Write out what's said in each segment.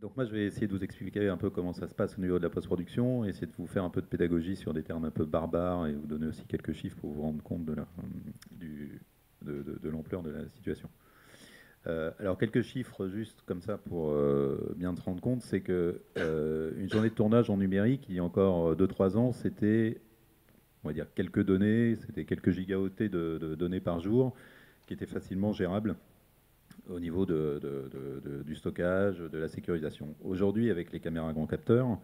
Donc moi, je vais essayer de vous expliquer un peu comment ça se passe au niveau de la post-production, essayer de vous faire un peu de pédagogie sur des termes un peu barbares et vous donner aussi quelques chiffres pour vous rendre compte du- de l'ampleur de la situation. Alors quelques chiffres juste comme ça pour bien te rendre compte, c'est que une journée de tournage en numérique, il y a encore 2 3 ans, c'était, on va dire, quelques données, c'était quelques gigaoctets de données par jour, qui étaient facilement gérables au niveau du stockage, de la sécurisation. Aujourd'hui, avec les caméras grand capteur,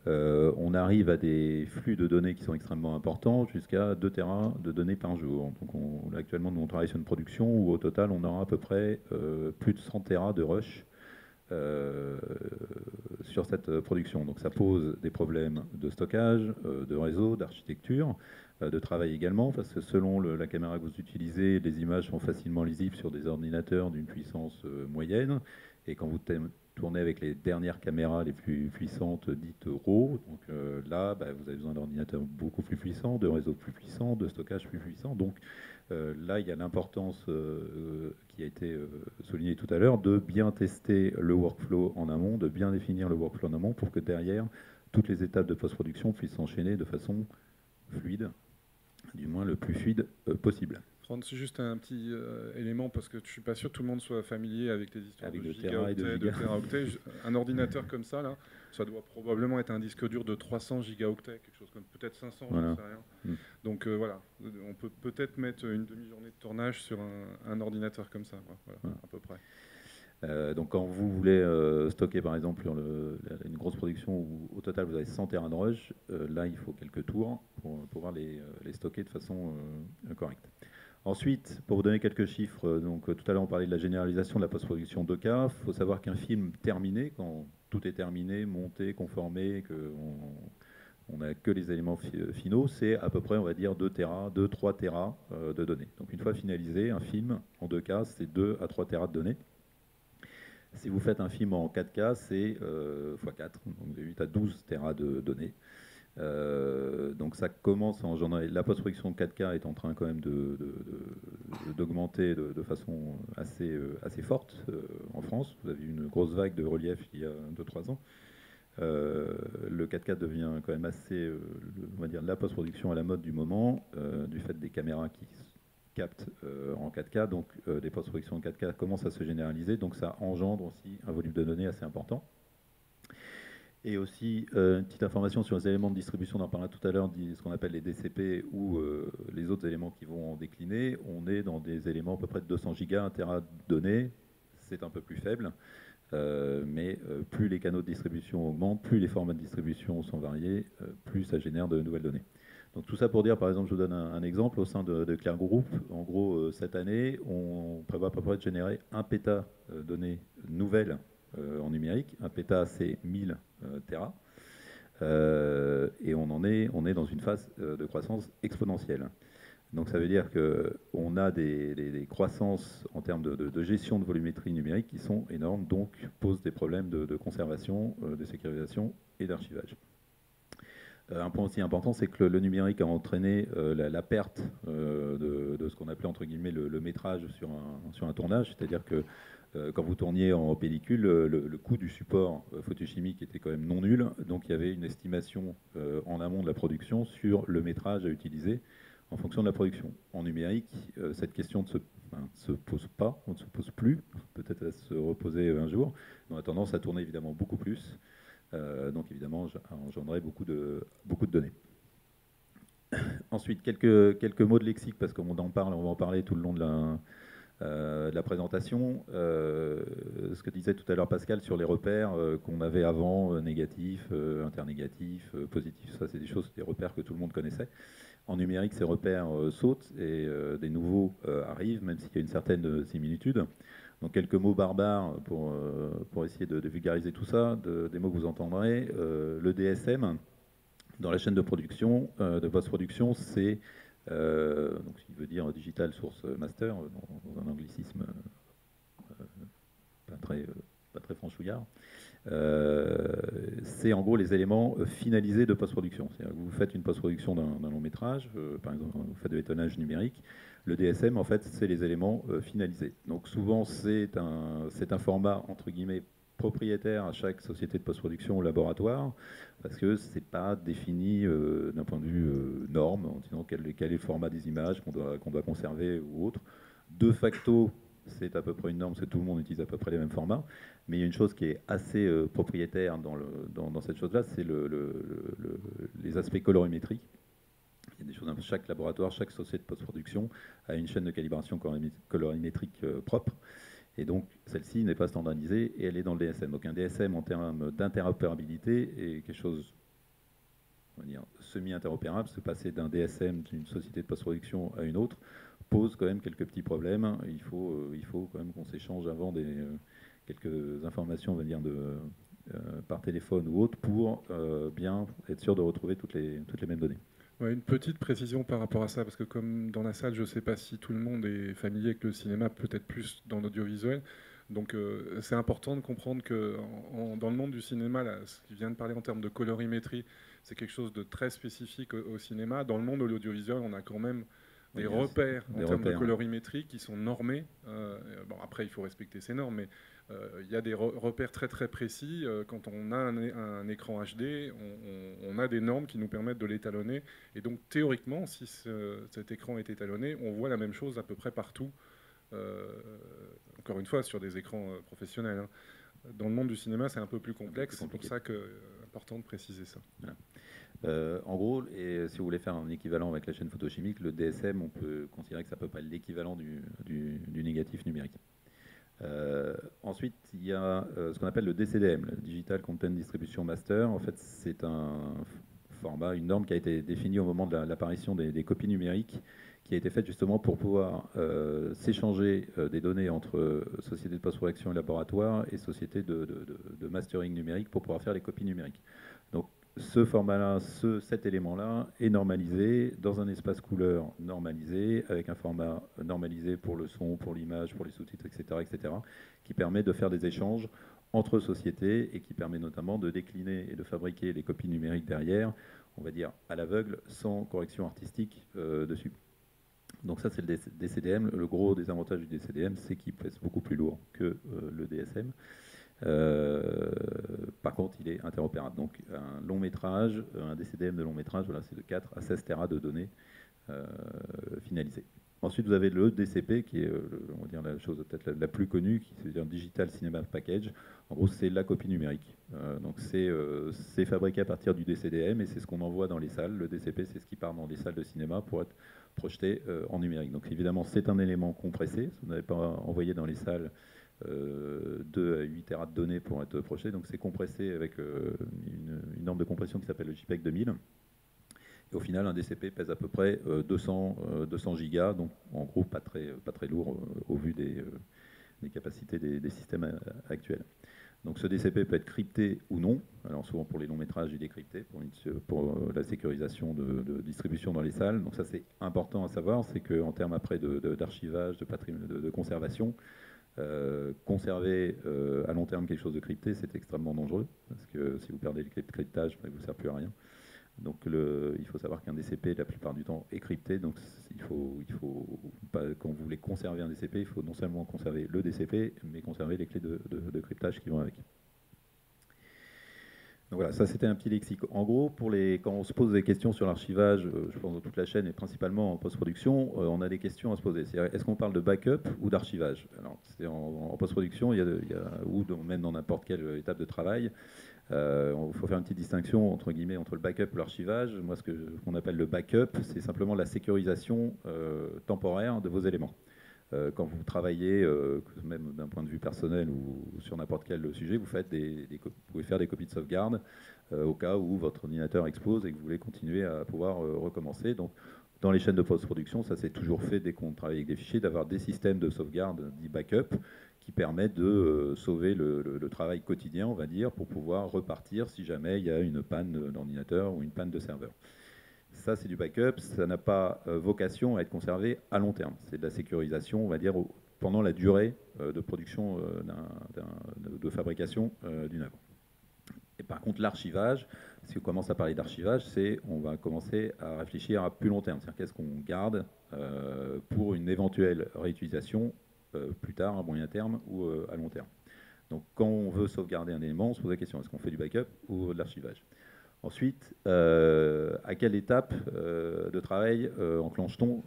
on arrive à des flux de données qui sont extrêmement importants, jusqu'à 2 Tera de données par jour. Donc là, actuellement, nous, on travaille sur une production où au total, on aura à peu près plus de 100 Tera de rush euh, sur cette production. Donc ça pose des problèmes de stockage, de réseau, d'architecture, de travail également, parce que selon la caméra que vous utilisez, les images sont facilement lisibles sur des ordinateurs d'une puissance moyenne. Et quand vous tournez avec les dernières caméras les plus puissantes dites RAW, donc là, bah, vous avez besoin d'ordinateurs beaucoup plus puissants, de réseaux plus puissants, de stockage plus puissant. Donc là, il y a l'importance qui a été soulignée tout à l'heure de bien tester le workflow en amont, de bien définir le workflow en amont pour que derrière, toutes les étapes de post-production puissent s'enchaîner de façon fluide, du moins le plus fluide possible. C'est juste un petit élément parce que je suis pas sûr que tout le monde soit familier avec les histoires de Avec de Tera et de gigaoctets, de Giga. téraoctets. Un ordinateur comme ça, là, ça doit probablement être un disque dur de 300 gigaoctets, quelque chose comme peut-être 500, j'en Voilà. sais rien. Mm. Donc voilà, on peut peut-être mettre une demi-journée de tournage sur un ordinateur comme ça, quoi. Voilà, Voilà. à peu près. Donc quand vous voulez stocker par exemple une grosse production où au total vous avez 100 Tera de rush, là il faut quelques tours pour pouvoir les stocker de façon correcte. Ensuite, pour vous donner quelques chiffres, donc tout à l'heure on parlait de la généralisation de la post-production 2K. Il faut savoir qu'un film terminé, quand tout est terminé, monté, conformé, qu'on n'a que les éléments finaux, c'est à peu près, on va dire, 2 Tera, 2-3 Tera de données. Donc une fois finalisé, un film en 2K, c'est 2 à 3 Tera de données. Si vous faites un film en 4K, c'est x4, donc de 8 à 12 Tera de données. Donc ça commence à engendrer. La post-production 4K est en train quand même d'augmenter de façon assez forte en France. Vous avez eu une grosse vague de relief il y a 2 3 ans. Le 4K devient quand même assez, on va dire, la post-production à la mode du moment, du fait des caméras qui captent en 4K. Donc les post-productions en 4K commencent à se généraliser. Donc ça engendre aussi un volume de données assez important. Et aussi, une petite information sur les éléments de distribution, on en parlera tout à l'heure, ce qu'on appelle les DCP ou les autres éléments qui vont en décliner. On est dans des éléments à peu près de 200 gigas, 1 Tera de données. C'est un peu plus faible, mais plus les canaux de distribution augmentent, plus les formats de distribution sont variés, plus ça génère de nouvelles données. Donc tout ça pour dire, par exemple, je vous donne un exemple, au sein de Clear Group, en gros, cette année, on prévoit à peu près de générer 1 péta données nouvelles en numérique. Un péta, c'est 1000 Tera. Et on est dans une phase de croissance exponentielle. Donc ça veut dire qu'on a des croissances en termes de gestion de volumétrie numérique qui sont énormes, donc posent des problèmes de conservation, de sécurisation et d'archivage. Un point aussi important, c'est que le numérique a entraîné la perte de ce qu'on appelait entre guillemets le métrage sur un tournage, c'est-à-dire que quand vous tourniez en pellicule, le coût du support photochimique était quand même non nul, donc il y avait une estimation en amont de la production sur le métrage à utiliser en fonction de la production. En numérique, cette question ne se pose pas, on ne se pose plus, peut-être à se reposer un jour. On a tendance à tourner évidemment beaucoup plus, donc évidemment à engendrer beaucoup de données. Ensuite, quelques mots de lexique, parce qu'on en parle, on va en parler tout le long de la présentation. Ce que disait tout à l'heure Pascal sur les repères qu'on avait avant, négatifs, internégatifs, positifs, ça c'est des repères que tout le monde connaissait. En numérique, ces repères sautent et des nouveaux arrivent, même s'il y a une certaine similitude. Donc quelques mots barbares pour essayer de vulgariser tout ça, des mots que vous entendrez. Le DSM, dans la chaîne de production, de post-production, c'est, donc, ce qui veut dire Digital Source Master, dans un anglicisme pas très, pas très franchouillard. C'est en gros les éléments finalisés de post-production. C'est-à-dire que vous faites une post-production d'un long métrage, par exemple, vous faites de l'étonnage numérique. Le DSM, en fait, c'est les éléments finalisés. Donc souvent, c'est un format, entre guillemets, propriétaire à chaque société de post-production ou laboratoire, parce que c'est pas défini d'un point de vue norme, en disant quel est le format des images qu'on doit conserver ou autre. De facto, c'est à peu près une norme, parce que tout le monde utilise à peu près les mêmes formats. Mais il y a une chose qui est assez propriétaire dans cette chose-là, c'est les aspects colorimétriques. Il y a des choses, chaque laboratoire, chaque société de post-production a une chaîne de calibration colorimétrique propre. Et donc, celle-ci n'est pas standardisée et elle est dans le DSM. Donc, un DSM en termes d'interopérabilité est quelque chose, on va dire, semi-interopérable. Se passer d'un DSM d'une société de post-production à une autre pose quand même quelques petits problèmes. Il faut quand même qu'on s'échange avant quelques informations, on va dire, par téléphone ou autre pour bien être sûr de retrouver toutes les mêmes données. Ouais, une petite précision par rapport à ça, parce que comme dans la salle, je ne sais pas si tout le monde est familier avec le cinéma, peut-être plus dans l'audiovisuel. Donc c'est important de comprendre que dans le monde du cinéma, là, ce qu'il vient de parler en termes de colorimétrie, c'est quelque chose de très spécifique au cinéma. Dans le monde de l'audiovisuel, on a quand même des repères en termes de colorimétrie qui sont normés. Bon, après, il faut respecter ces normes, mais il y a des repères très très précis. Quand on a un écran HD, on a des normes qui nous permettent de l'étalonner. Et donc théoriquement, si cet écran est étalonné, on voit la même chose à peu près partout. Encore une fois, sur des écrans professionnels. Hein. Dans le monde du cinéma, c'est un peu plus complexe. C'est pour ça que c'est important de préciser ça. Voilà. En gros, et si vous voulez faire un équivalent avec la chaîne photochimique, le DSM, on peut considérer que c'est à peu près l'équivalent du négatif numérique. Ensuite, il y a ce qu'on appelle le DCDM, le Digital Content Distribution Master. En fait, c'est un format, une norme qui a été définie au moment de l'apparition des copies numériques, qui a été faite justement pour pouvoir s'échanger des données entre sociétés de post-production et laboratoires et sociétés de mastering numérique pour pouvoir faire les copies numériques. Donc, ce format-là, cet élément-là est normalisé dans un espace couleur normalisé, avec un format normalisé pour le son, pour l'image, pour les sous-titres, etc., qui permet de faire des échanges entre sociétés et qui permet notamment de décliner et de fabriquer les copies numériques derrière, on va dire à l'aveugle, sans correction artistique dessus. Donc ça, c'est le DCDM. Le gros des avantages du DCDM, c'est qu'il pèse beaucoup plus lourd que le DSM. Par contre, il est interopérable. Donc, un long métrage, un DCDM de long métrage, voilà, c'est de 4 à 16 Tera de données finalisées. Ensuite, vous avez le DCP, qui est on va dire la chose peut-être la plus connue, qui c'est un Digital Cinema Package. En gros, c'est la copie numérique. Donc, c'est fabriqué à partir du DCDM et c'est ce qu'on envoie dans les salles. Le DCP, c'est ce qui part dans les salles de cinéma pour être projeté en numérique. Donc, évidemment, c'est un élément compressé. Vous n'avez pas envoyé dans les salles 2 à 8 Tera de données pour être projeté. Donc, c'est compressé avec une norme de compression qui s'appelle le JPEG 2000. Et au final, un DCP pèse à peu près 200 gigas, donc en gros pas très lourd au vu des capacités des systèmes actuels. Donc ce DCP peut être crypté ou non. Alors souvent pour les longs métrages, il est crypté pour la sécurisation de distribution dans les salles. Donc ça c'est important à savoir, c'est qu'en termes après d'archivage, de conservation, conserver à long terme quelque chose de crypté, c'est extrêmement dangereux, parce que si vous perdez le cryptage, il ne vous sert plus à rien. Donc il faut savoir qu'un DCP, la plupart du temps, est crypté. Donc il faut pas, quand vous voulez conserver un DCP, il faut non seulement conserver le DCP, mais conserver les clés de cryptage qui vont avec. Donc voilà, ça c'était un petit lexique. En gros, quand on se pose des questions sur l'archivage, je pense dans toute la chaîne et principalement en post-production, on a des questions à se poser. Est-ce qu'on parle de backup ou d'archivage? Alors, en post-production, ou même dans n'importe quelle étape de travail, il faut faire une petite distinction entre guillemets entre le backup et l'archivage. Moi, ce qu'on appelle le backup, c'est simplement la sécurisation temporaire de vos éléments. Quand vous travaillez, même d'un point de vue personnel ou sur n'importe quel sujet, vous pouvez faire des copies de sauvegarde au cas où votre ordinateur explose et que vous voulez continuer à pouvoir recommencer. Donc, dans les chaînes de post-production, ça s'est toujours fait dès qu'on travaille avec des fichiers, d'avoir des systèmes de sauvegarde dits backup qui permettent de sauver le travail quotidien, on va dire, pour pouvoir repartir si jamais il y a une panne d'ordinateur ou une panne de serveur. Ça, c'est du backup, ça n'a pas vocation à être conservé à long terme. C'est de la sécurisation, on va dire, pendant la durée de production, de fabrication d'une œuvre. Et par contre, l'archivage, si on commence à parler d'archivage, on va commencer à réfléchir à plus long terme. C'est-à-dire qu'est-ce qu'on garde pour une éventuelle réutilisation plus tard, à moyen terme ou à long terme. Donc quand on veut sauvegarder un élément, on se pose la question, est-ce qu'on fait du backup ou de l'archivage? Ensuite, à quelle étape de travail enclenche-t-on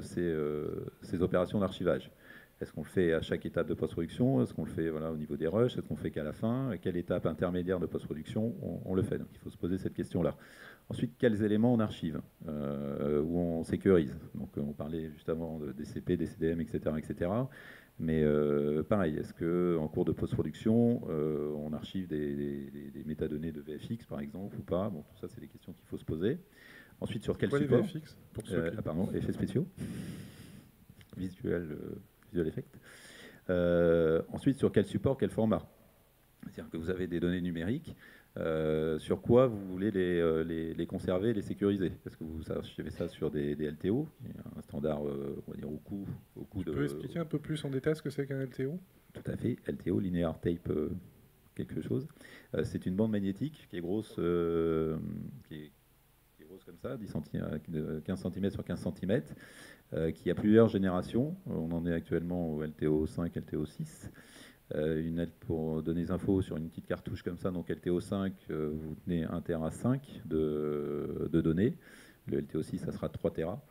ces opérations d'archivage? Est-ce qu'on le fait à chaque étape de post-production? Est-ce qu'on le fait au niveau des rushs? Est-ce qu'on le fait qu'à la fin? À quelle étape intermédiaire de post-production on le fait? Donc il faut se poser cette question-là. Ensuite, quels éléments on archive ou on sécurise? Donc on parlait justement de DCP, DCDM, etc. etc. Mais pareil, est-ce qu'en cours de post-production, on archive des métadonnées de VFX par exemple ou pas? Bon, tout ça, c'est des questions qu'il faut se poser. Ensuite, sur quel support? Les VFX pour ceux qui... Pardon, effets spéciaux, visual effect. Ensuite, sur quel support, quel format? C'est-à-dire que vous avez des données numériques. Sur quoi vous voulez les conserver, les sécuriser? Est-ce que vous archivez ça sur des LTO, un standard, on va dire, au coût Tu peux expliquer un peu plus en détail ce que c'est qu'un LTO? Tout à fait, LTO, Linear Tape quelque chose. C'est une bande magnétique qui est grosse, qui est grosse comme ça, 15 cm sur 15 cm, qui a plusieurs générations. On en est actuellement au LTO 5, LTO 6. Pour donner des infos sur une petite cartouche comme ça, donc LTO 5, vous tenez 1 Tera 5 de données. Le LTO 6, ça sera 3 Tera.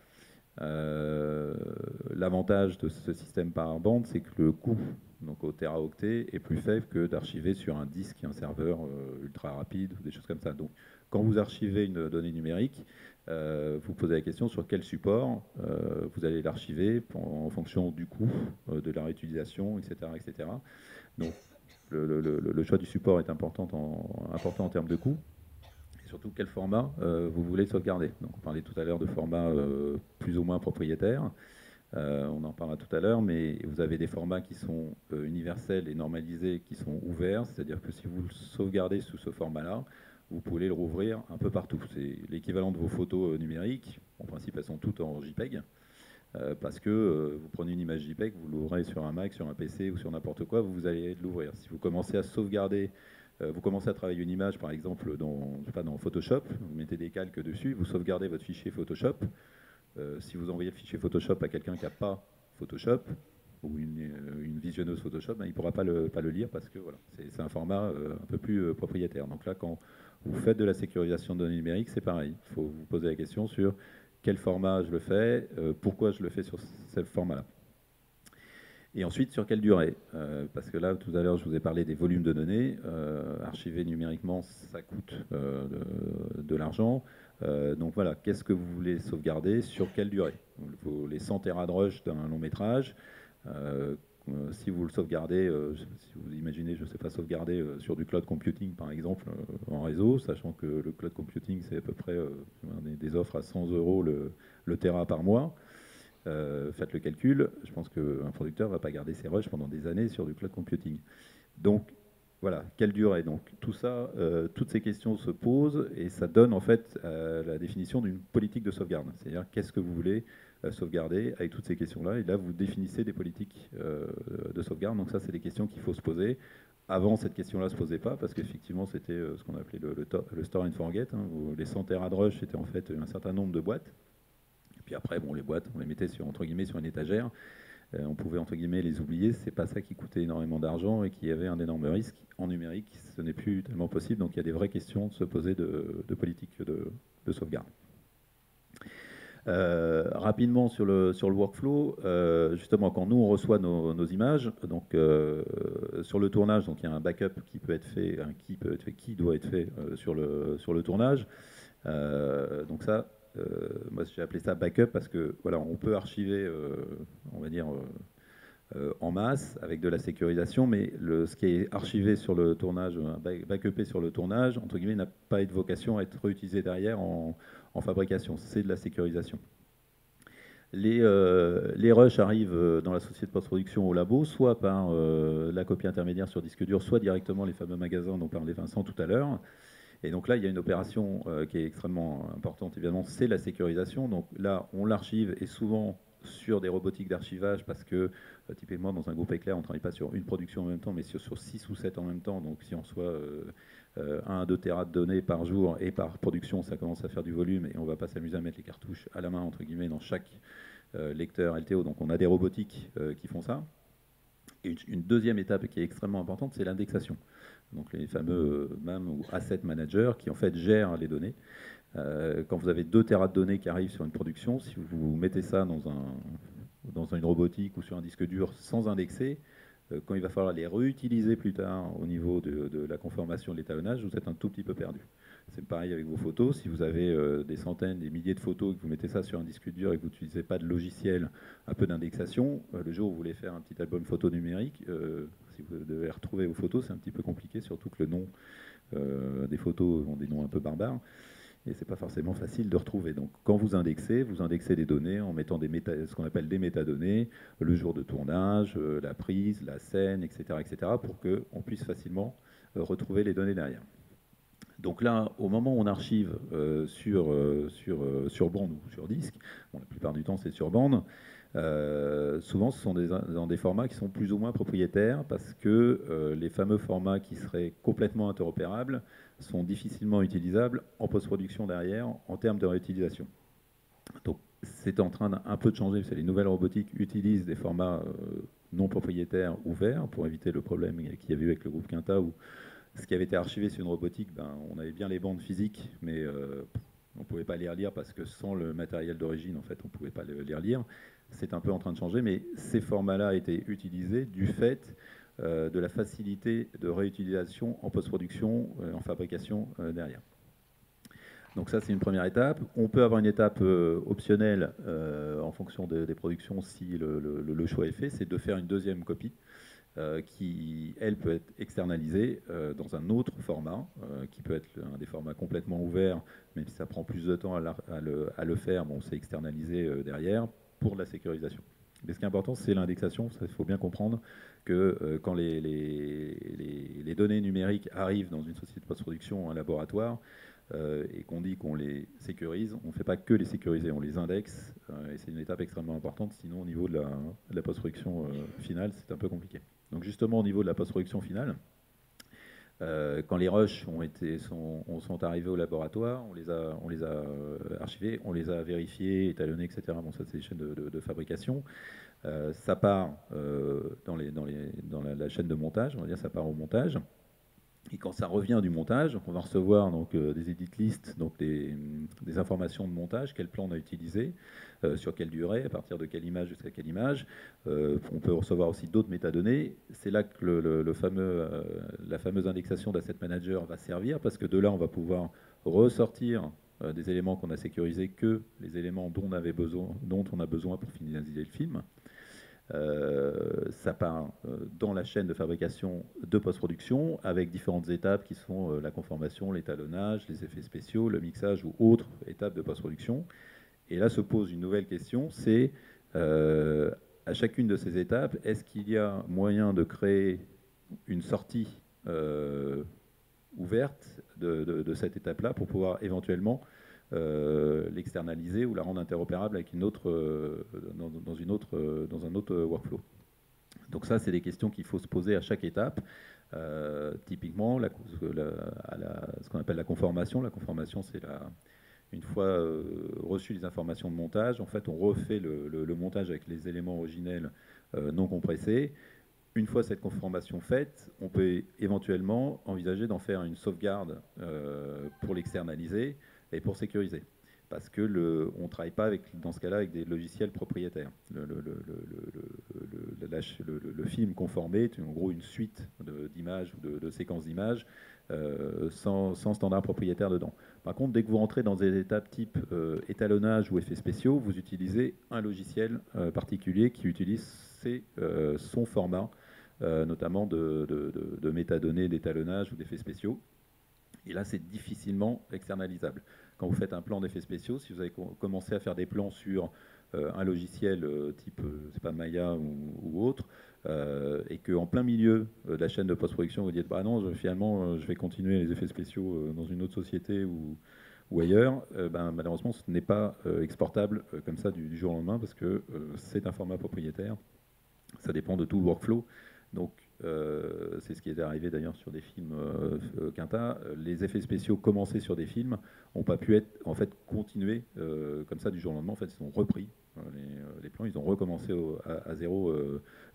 L'avantage de ce système par bande, c'est que le coût donc au teraoctet est plus faible que d'archiver sur un disque et un serveur ultra rapide ou des choses comme ça. Donc quand vous archivez une donnée numérique, vous posez la question sur quel support vous allez l'archiver en fonction du coût, de la réutilisation, etc. etc. Donc le choix du support est important en termes de coût. Et surtout quel format vous voulez sauvegarder. Donc on parlait tout à l'heure de formats plus ou moins propriétaires. On en parlera tout à l'heure, mais vous avez des formats qui sont universels et normalisés, qui sont ouverts, c'est-à-dire que si vous le sauvegardez sous ce format-là, vous pouvez le rouvrir un peu partout. C'est l'équivalent de vos photos numériques. En principe, elles sont toutes en JPEG, parce que vous prenez une image JPEG, vous l'ouvrez sur un Mac, sur un PC ou sur n'importe quoi, vous allez l'ouvrir. Si vous commencez à sauvegarder, vous commencez à travailler une image, par exemple, dans Photoshop, vous mettez des calques dessus, vous sauvegardez votre fichier Photoshop. Si vous envoyez le fichier Photoshop à quelqu'un qui n'a pas Photoshop ou une visionneuse Photoshop, il ne pourra pas le lire parce que voilà, c'est un format un peu plus propriétaire. Donc là, quand vous faites de la sécurisation de données numériques, c'est pareil. Il faut vous poser la question sur quel format je le fais, pourquoi je le fais sur ce format-là. Et ensuite, sur quelle durée? Parce que là, tout à l'heure, je vous ai parlé des volumes de données. Archiver numériquement, ça coûte de l'argent. Donc voilà, qu'est-ce que vous voulez sauvegarder? Sur quelle durée? Les 100 Tera de rush d'un long métrage, si vous le sauvegardez, si vous imaginez, je ne sais pas, sauvegarder sur du cloud computing par exemple en réseau, sachant que le cloud computing c'est à peu près des offres à 100 € le Tera par mois. Faites le calcul, je pense qu'un producteur ne va pas garder ses rushs pendant des années sur du cloud computing. Donc voilà, quelle durée? Donc tout ça, toutes ces questions se posent et ça donne en fait la définition d'une politique de sauvegarde. C'est-à-dire qu'est-ce que vous voulez sauvegarder avec toutes ces questions-là. Et là, vous définissez des politiques de sauvegarde. Donc ça, c'est des questions qu'il faut se poser. Avant, cette question-là ne se posait pas parce qu'effectivement, c'était ce qu'on appelait le store and forget. Où les 100 Tera de rush, c'était en fait un certain nombre de boîtes. Et puis après, bon, les boîtes, on les mettait entre guillemets sur une étagère. On pouvait entre guillemets les oublier. C'est pas ça qui coûtait énormément d'argent et qui avait un énorme risque. En numérique, ce n'est plus tellement possible. Donc il y a des vraies questions de se poser de politique de sauvegarde. Rapidement sur le workflow, justement quand nous on reçoit nos images, donc sur le tournage, donc il y a un backup qui peut être fait, qui doit être fait sur le tournage. Donc ça, moi j'ai appelé ça backup parce que voilà, on peut archiver, on va dire en masse avec de la sécurisation, mais ce qui est archivé sur le tournage, backupé sur le tournage, entre guillemets, n'a pas de vocation à être réutilisé derrière en fabrication. C'est de la sécurisation. Les rushs arrivent dans la société de post-production au labo, soit par la copie intermédiaire sur disque dur, soit directement les fameux magasins dont parlait Vincent tout à l'heure. Et donc là, il y a une opération qui est extrêmement importante, évidemment, c'est la sécurisation. Donc là, on l'archive et souvent sur des robotiques d'archivage parce que typiquement dans un groupe éclair, on ne travaille pas sur une production en même temps, mais sur 6 ou 7 en même temps. Donc si on reçoit 1 à 2 Tera de données par jour et par production, ça commence à faire du volume et on ne va pas s'amuser à mettre les cartouches à la main, entre guillemets, dans chaque lecteur LTO. Donc on a des robotiques qui font ça. Et une deuxième étape qui est extrêmement importante, c'est l'indexation. Donc les fameux MAM ou Asset Managers qui en fait gèrent les données. Quand vous avez 2 Tera de données qui arrivent sur une production, si vous mettez ça dans une robotique ou sur un disque dur sans indexer, quand il va falloir les réutiliser plus tard au niveau de la conformation de l'étalonnage, vous êtes un tout petit peu perdu. C'est pareil avec vos photos. Si vous avez des centaines, des milliers de photos et que vous mettez ça sur un disque dur et que vous n'utilisez pas de logiciel, un peu d'indexation, le jour où vous voulez faire un petit album photo numérique, si vous devez retrouver vos photos, c'est un petit peu compliqué, surtout que le nom des photos ont des noms un peu barbares. Et c'est pas forcément facile de retrouver. Donc, quand vous indexez des données en mettant ce qu'on appelle des métadonnées, le jour de tournage, la prise, la scène, etc., pour qu'on puisse facilement retrouver les données derrière. Donc là, au moment où on archive sur bande ou sur disque, bon, la plupart du temps c'est sur bande, souvent ce sont dans des formats qui sont plus ou moins propriétaires parce que les fameux formats qui seraient complètement interopérables sont difficilement utilisables en post-production derrière en termes de réutilisation. Donc c'est en train d'un peu de changer parce que les nouvelles robotiques utilisent des formats non propriétaires ouverts pour éviter le problème qu'il y avait eu avec le groupe Quinta où ce qui avait été archivé sur une robotique, on avait bien les bandes physiques, mais on ne pouvait pas les relire parce que sans le matériel d'origine, en fait, on ne pouvait pas les relire. C'est un peu en train de changer, mais ces formats-là étaient utilisés du fait de la facilité de réutilisation en post-production, en fabrication derrière. Donc ça, c'est une première étape. On peut avoir une étape optionnelle en fonction des productions si le choix est fait, c'est de faire une deuxième copie qui, elle, peut être externalisée dans un autre format, qui peut être un des formats complètement ouverts, même si ça prend plus de temps à le faire, bon, c'est externalisé derrière pour la sécurisation. Mais ce qui est important, c'est l'indexation. Il faut bien comprendre que quand les données numériques arrivent dans une société de post-production, un laboratoire, et qu'on dit qu'on les sécurise, on ne fait pas que les sécuriser, on les indexe, et c'est une étape extrêmement importante, sinon au niveau de la post-production finale, c'est un peu compliqué. Donc justement au niveau de la post-production finale, quand les rushs sont arrivés au laboratoire, on les a archivés, on les a vérifiés, étalonnés, etc. Bon, ça c'est les chaînes de fabrication. Ça part dans la chaîne de montage, on va dire ça part au montage. Et quand ça revient du montage, on va recevoir donc, des edit lists, donc des informations de montage, quel plan on a utilisé, sur quelle durée, à partir de quelle image jusqu'à quelle image. On peut recevoir aussi d'autres métadonnées. C'est là que la fameuse indexation d'Asset Manager va servir, parce que de là, on va pouvoir ressortir des éléments qu'on a sécurisés que les éléments dont on a besoin pour finaliser le film. Ça part dans la chaîne de fabrication de post-production avec différentes étapes qui sont la conformation, l'étalonnage, les effets spéciaux, le mixage ou autres étapes de post-production. Et là se pose une nouvelle question, c'est à chacune de ces étapes, est-ce qu'il y a moyen de créer une sortie ouverte de cette étape-là pour pouvoir éventuellement l'externaliser ou la rendre interopérable avec dans un autre workflow. Donc ça, c'est des questions qu'il faut se poser à chaque étape. Typiquement, ce qu'on appelle la conformation. La conformation, c'est une fois reçu les informations de montage, en fait, on refait le montage avec les éléments originels non compressés. Une fois cette conformation faite, on peut éventuellement envisager d'en faire une sauvegarde pour l'externaliser et pour sécuriser. Parce que on ne travaille pas dans ce cas-là avec des logiciels propriétaires. Le film conformé est en gros une suite d'images ou de séquences d'images sans standard propriétaire dedans. Par contre, dès que vous rentrez dans des étapes type étalonnage ou effets spéciaux, vous utilisez un logiciel particulier qui utilise son format, notamment de métadonnées d'étalonnage ou d'effets spéciaux. Et là, c'est difficilement externalisable. Quand vous faites un plan d'effets spéciaux, si vous avez commencé à faire des plans sur un logiciel type c'est pas Maya ou autre, et qu'en plein milieu de la chaîne de post-production, vous dites bah non, finalement, je vais continuer les effets spéciaux dans une autre société ou ailleurs, malheureusement, ce n'est pas exportable comme ça du jour au lendemain parce que c'est un format propriétaire. Ça dépend de tout le workflow. Donc, c'est ce qui est arrivé d'ailleurs sur des films Quinta. Les effets spéciaux commencés sur des films n'ont pas pu être en fait continués comme ça du jour au lendemain. En fait, ils ont repris les plans, ils ont recommencé à zéro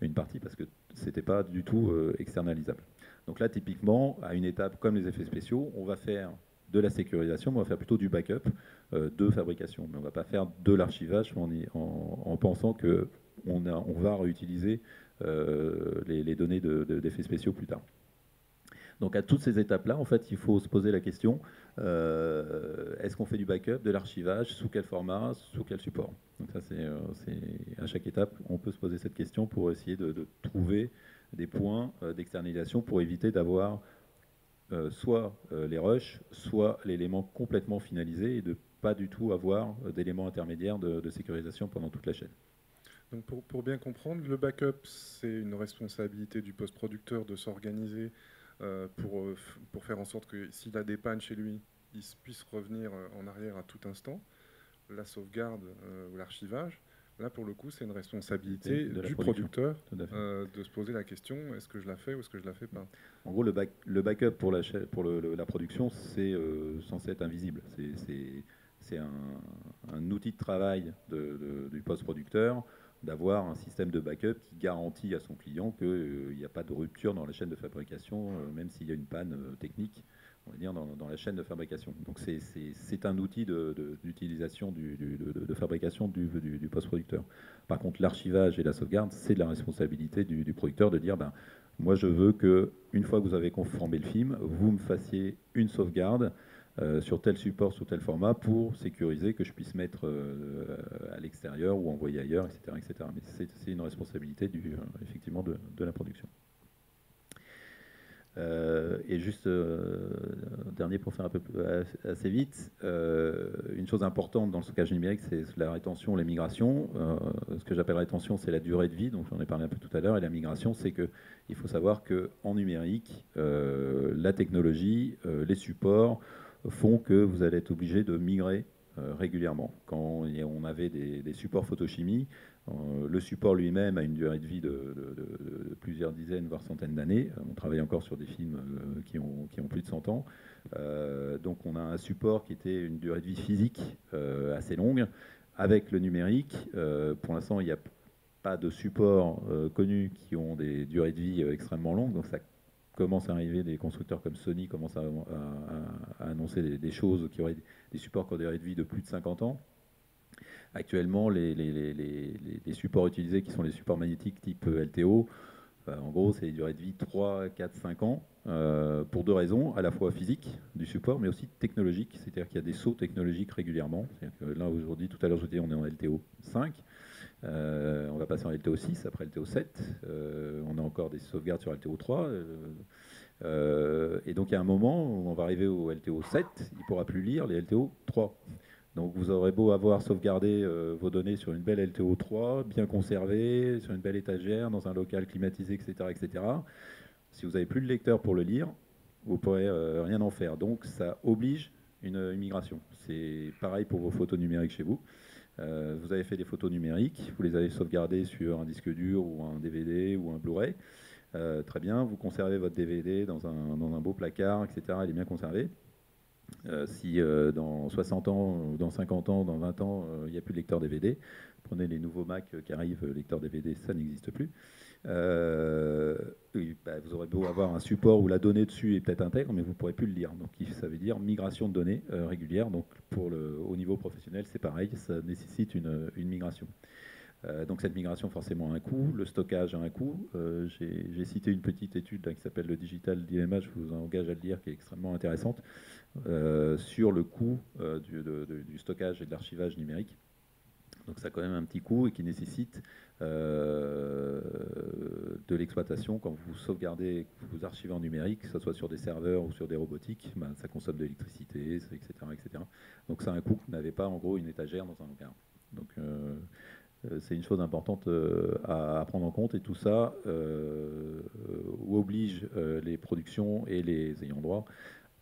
une partie parce que c'était pas du tout externalisable. Donc là, typiquement, à une étape comme les effets spéciaux, on va faire de la sécurisation, mais on va faire plutôt du backup de fabrication. Mais on ne va pas faire de l'archivage en pensant qu'on va réutiliser les données d'effets spéciaux plus tard. Donc à toutes ces étapes-là, en fait, il faut se poser la question, est-ce qu'on fait du backup, de l'archivage, sous quel format, sous quel support? Donc ça, c'est à chaque étape, on peut se poser cette question pour essayer de trouver des points d'externalisation pour éviter d'avoir soit les rushs, soit l'élément complètement finalisé et de pas du tout avoir d'éléments intermédiaires de sécurisation pendant toute la chaîne. Donc pour bien comprendre, le backup, c'est une responsabilité du post-producteur de s'organiser pour faire en sorte que s'il a des pannes chez lui, il puisse revenir en arrière à tout instant. La sauvegarde ou l'archivage, là pour le coup, c'est une responsabilité du producteur de se poser la question, est-ce que je la fais ou est-ce que je la fais pas? En gros, le backup pour la production, c'est censé être invisible. C'est un outil de travail du post-producteur d'avoir un système de backup qui garantit à son client qu'il n'y a pas de rupture dans la chaîne de fabrication, même s'il y a une panne technique, on va dire, dans la chaîne de fabrication. Donc c'est un outil d'utilisation de fabrication du post-producteur. Par contre, l'archivage et la sauvegarde, c'est de la responsabilité du producteur de dire, ben, moi je veux que, une fois que vous avez conformé le film, vous me fassiez une sauvegarde sur tel support, sous tel format, pour sécuriser que je puisse mettre à l'extérieur ou envoyer ailleurs, etc. etc. Mais c'est une responsabilité effectivement de la production. Et juste dernier pour faire un peu assez vite, une chose importante dans le stockage numérique, c'est la rétention, les migrations. Ce que j'appelle rétention, c'est la durée de vie, donc j'en ai parlé un peu tout à l'heure, et la migration, c'est qu'il faut savoir qu'en numérique, la technologie, les supports font que vous allez être obligé de migrer régulièrement. Quand on avait des supports photochimie, le support lui-même a une durée de vie de plusieurs dizaines, voire centaines d'années. On travaille encore sur des films qui ont plus de 100 ans. Donc on a un support qui était une durée de vie physique assez longue. Avec le numérique, pour l'instant, il n'y a pas de supports connus qui ont des durées de vie extrêmement longues. Donc ça commence à arriver, des constructeurs comme Sony commencent à annoncer des choses qui auraient des supports qui ont des durées de vie de plus de 50 ans. Actuellement, les supports utilisés, qui sont les supports magnétiques type LTO, en gros, c'est des durées de vie 3, 4, 5 ans, pour deux raisons, à la fois physique du support, mais aussi technologique, c'est-à-dire qu'il y a des sauts technologiques régulièrement. Que là, aujourd'hui, tout à l'heure, je vous disais, on est en LTO 5, on va passer en LTO 6, après LTO 7, on a encore des sauvegardes sur LTO 3, et donc il y a un moment où on va arriver au LTO 7, il ne pourra plus lire les LTO 3. Donc vous aurez beau avoir sauvegardé vos données sur une belle LTO 3, bien conservée, sur une belle étagère, dans un local climatisé, etc. etc. Si vous n'avez plus le lecteur pour le lire, vous ne pourrez rien en faire. Donc ça oblige une migration. C'est pareil pour vos photos numériques chez vous. Vous avez fait des photos numériques, vous les avez sauvegardées sur un disque dur ou un DVD ou un Blu-ray. Très bien, vous conservez votre DVD dans un beau placard, etc. Il est bien conservé. Si dans 60 ans, dans 50 ans, dans 20 ans, il n'y a plus de lecteur DVD, prenez les nouveaux Mac qui arrivent, lecteur DVD, ça n'existe plus. Vous aurez beau avoir un support où la donnée dessus est peut-être intègre, mais vous ne pourrez plus le lire. Donc ça veut dire migration de données régulière. Donc au niveau professionnel, c'est pareil, ça nécessite une migration. Donc cette migration forcément a un coût, le stockage a un coût. J'ai cité une petite étude là, qui s'appelle le Digital Dilemma, je vous engage à le lire, qui est extrêmement intéressante, sur le coût du stockage et de l'archivage numérique. Donc ça a quand même un petit coût et qui nécessite de l'exploitation. Quand vous sauvegardez, que vous archivez en numérique, que ce soit sur des serveurs ou sur des robotiques, ça consomme de l'électricité, etc., etc. Donc ça a un coût que vous n'avez pas en gros une étagère dans un hangar. Donc c'est une chose importante à prendre en compte, et tout ça oblige les productions et les ayants droit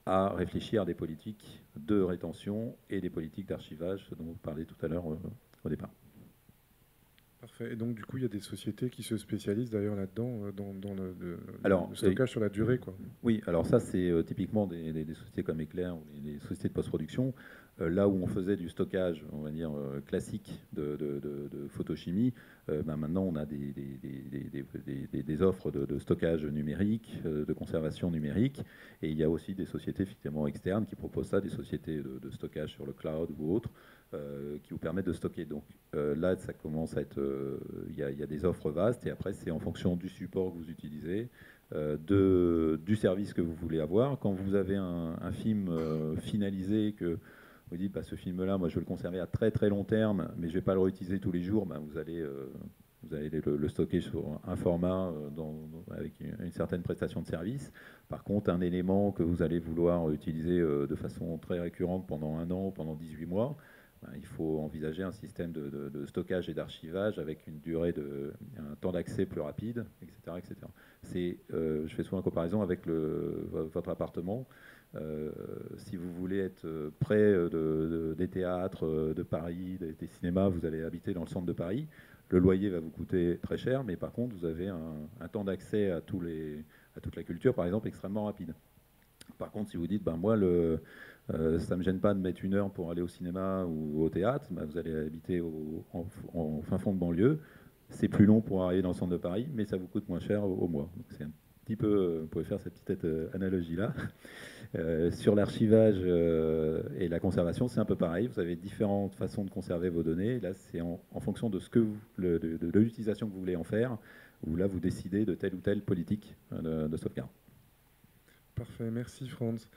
à réfléchir à des politiques de rétention et des politiques d'archivage, dont vous parlez tout à l'heure au départ. Parfait. Et donc, du coup, il y a des sociétés qui se spécialisent d'ailleurs là-dedans, Alors, le stockage sur la durée, quoi. oui, alors ça, c'est typiquement des sociétés comme Eclair ou les sociétés de post-production. Là où on faisait du stockage, on va dire, classique de photochimie, ben maintenant, on a des offres de stockage numérique, de conservation numérique. Et il y a aussi des sociétés effectivement externes qui proposent ça, des sociétés de stockage sur le cloud ou autres, qui vous permettent de stocker. Donc là, ça commence à être... il y a des offres vastes, et après, c'est en fonction du support que vous utilisez, du service que vous voulez avoir. Quand vous avez un film finalisé, que vous dites bah, ce film-là, moi je veux le conserver à très très long terme, mais je ne vais pas le réutiliser tous les jours, bah, vous allez le stocker sur un format avec une certaine prestation de service. Par contre, un élément que vous allez vouloir utiliser de façon très récurrente pendant 1 an ou pendant 18 mois, il faut envisager un système de stockage et d'archivage avec une durée un temps d'accès plus rapide, etc., etc. Je fais souvent une comparaison avec votre appartement. Si vous voulez être près des théâtres de Paris, des cinémas, vous allez habiter dans le centre de Paris. Le loyer va vous coûter très cher, mais par contre, vous avez un temps d'accès à toute la culture, par exemple, extrêmement rapide. Par contre, si vous dites, ben moi, ça ne me gêne pas de mettre 1 heure pour aller au cinéma ou au théâtre, ben, vous allez habiter en fin fond de banlieue. C'est plus long pour arriver dans le centre de Paris, mais ça vous coûte moins cher au mois. Donc c'est un petit peu, vous pouvez faire cette petite analogie-là. Sur l'archivage et la conservation, c'est un peu pareil. Vous avez différentes façons de conserver vos données. Là, c'est en fonction de de l'utilisation que vous voulez en faire, où là, vous décidez de telle ou telle politique de sauvegarde. Parfait, merci Franz.